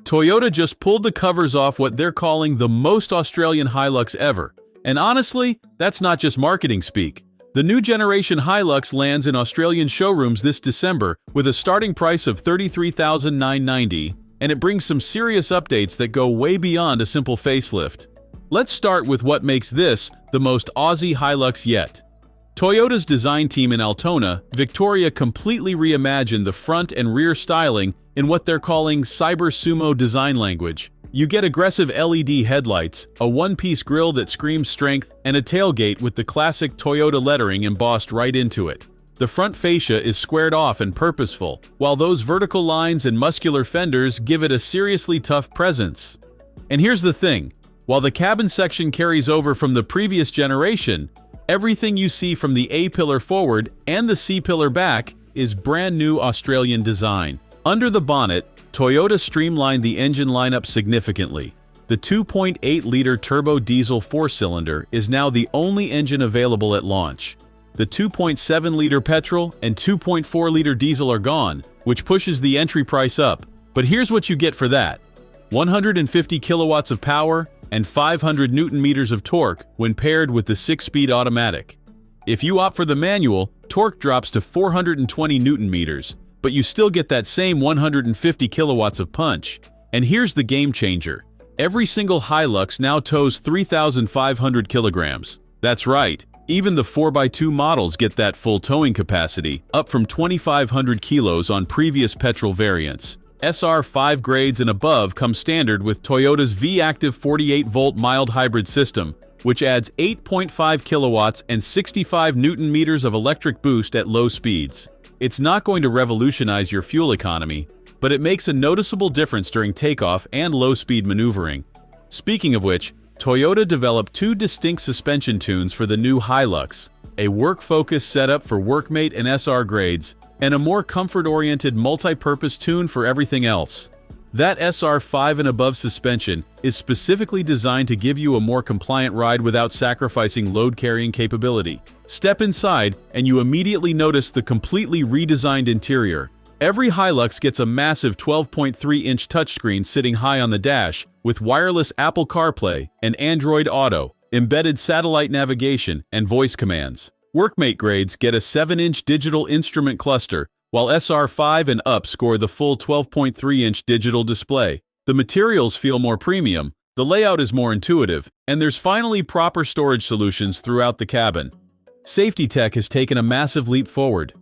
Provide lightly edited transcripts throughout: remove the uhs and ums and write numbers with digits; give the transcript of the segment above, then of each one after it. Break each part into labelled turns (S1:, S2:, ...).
S1: Toyota just pulled the covers off what they're calling the most Australian HiLux ever. And honestly, that's not just marketing speak. The new generation HiLux lands in Australian showrooms this December with a starting price of $33,990, and it brings some serious updates that go way beyond a simple facelift. Let's start with what makes this the most Aussie HiLux yet. Toyota's design team in Altona, Victoria completely reimagined the front and rear styling in what they're calling Cyber Sumo design language. You get aggressive LED headlights, a one-piece grille that screams strength, and a tailgate with the classic Toyota lettering embossed right into it. The front fascia is squared off and purposeful, while those vertical lines and muscular fenders give it a seriously tough presence. And here's the thing, while the cabin section carries over from the previous generation, everything you see from the A-pillar forward and the C-pillar back is brand new Australian design. Under the bonnet, Toyota streamlined the engine lineup significantly. The 2.8-liter turbo diesel 4-cylinder is now the only engine available at launch. The 2.7-liter petrol and 2.4-liter diesel are gone, which pushes the entry price up. But here's what you get for that: 150 kilowatts of power and 500 newton-meters of torque when paired with the 6-speed automatic. If you opt for the manual, torque drops to 420 newton-meters, but you still get that same 150 kilowatts of punch. And here's the game changer. Every single HiLux now tows 3,500 kilograms. That's right, even the 4x2 models get that full towing capacity, up from 2,500 kilos on previous petrol variants. SR5 grades and above come standard with Toyota's V-Active 48-volt mild hybrid system, which adds 8.5 kilowatts and 65 newton-meters of electric boost at low speeds. It's not going to revolutionize your fuel economy, but it makes a noticeable difference during takeoff and low-speed maneuvering. Speaking of which, Toyota developed two distinct suspension tunes for the new HiLux, a work-focused setup for WorkMate and SR grades, and a more comfort-oriented multi-purpose tune for everything else. That SR5 and above suspension is specifically designed to give you a more compliant ride without sacrificing load-carrying capability. Step inside, and you immediately notice the completely redesigned interior. Every HiLux gets a massive 12.3-inch touchscreen sitting high on the dash, with wireless Apple CarPlay and Android Auto, embedded satellite navigation, and voice commands. WorkMate grades get a 7-inch digital instrument cluster, while SR5 and up score the full 12.3-inch digital display. The materials feel more premium, the layout is more intuitive, and there's finally proper storage solutions throughout the cabin. Safety tech has taken a massive leap forward.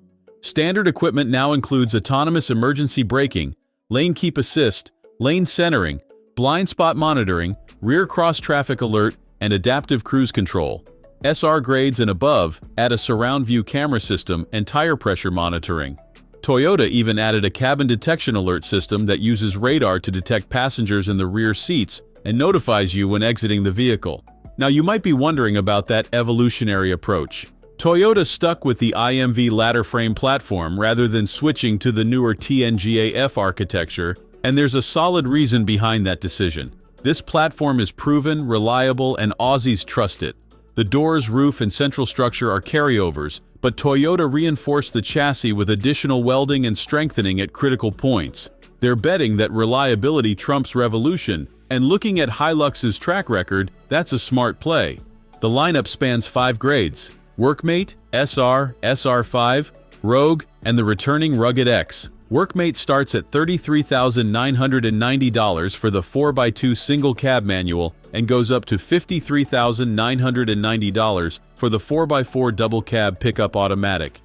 S1: Standard equipment now includes autonomous emergency braking, lane keep assist, lane centering, blind spot monitoring, rear cross-traffic alert, and adaptive cruise control. SR grades and above add a surround view camera system and tire pressure monitoring. Toyota even added a cabin detection alert system that uses radar to detect passengers in the rear seats and notifies you when exiting the vehicle. Now you might be wondering about that evolutionary approach. Toyota stuck with the IMV ladder frame platform rather than switching to the newer TNGA-F architecture, and there's a solid reason behind that decision. This platform is proven, reliable, and Aussies trust it. The doors, roof, and central structure are carryovers, but Toyota reinforced the chassis with additional welding and strengthening at critical points. They're betting that reliability trumps revolution, and looking at HiLux's track record, that's a smart play. The lineup spans 5 grades: WorkMate, SR, SR5, Rogue, and the returning Rugged X. WorkMate starts at $33,990 for the 4x2 single cab manual and goes up to $53,990 for the 4x4 double cab pickup automatic.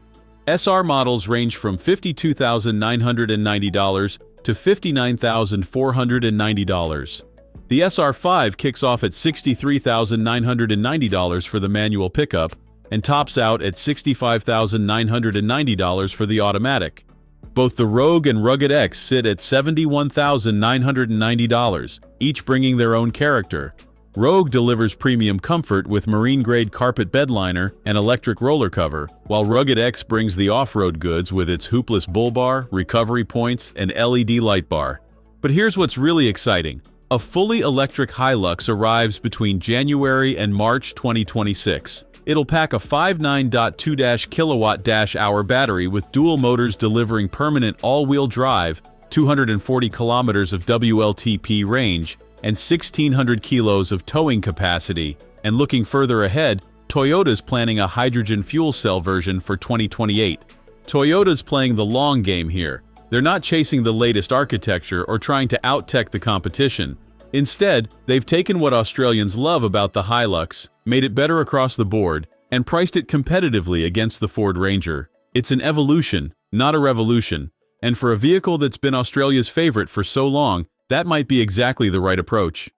S1: SR models range from $52,990 to $59,490. The SR5 kicks off at $63,990 for the manual pickup and tops out at $65,990 for the automatic. Both the Rogue and Rugged X sit at $71,990, each bringing their own character. Rogue delivers premium comfort with marine-grade carpet bedliner and electric roller cover, while Rugged X brings the off-road goods with its hoopless bull bar, recovery points, and LED light bar. But here's what's really exciting. A fully electric HiLux arrives between January and March 2026. It'll pack a 59.2 kilowatt-hour battery with dual motors delivering permanent all-wheel drive 240 kilometers of WLTP range, and 1,600 kilos of towing capacity. And looking further ahead, Toyota's planning a hydrogen fuel cell version for 2028. Toyota's playing the long game here. They're not chasing the latest architecture or trying to out-tech the competition. Instead, they've taken what Australians love about the HiLux, made it better across the board, and priced it competitively against the Ford Ranger. It's an evolution, not a revolution, and for a vehicle that's been Australia's favorite for so long, that might be exactly the right approach.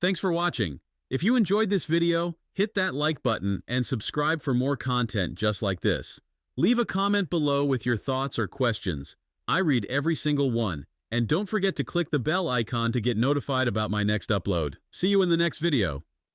S1: Thanks for watching. If you enjoyed this video, hit that like button and subscribe for more content just like this. Leave a comment below with your thoughts or questions. I read every single one. And don't forget to click the bell icon to get notified about my next upload. See you in the next video.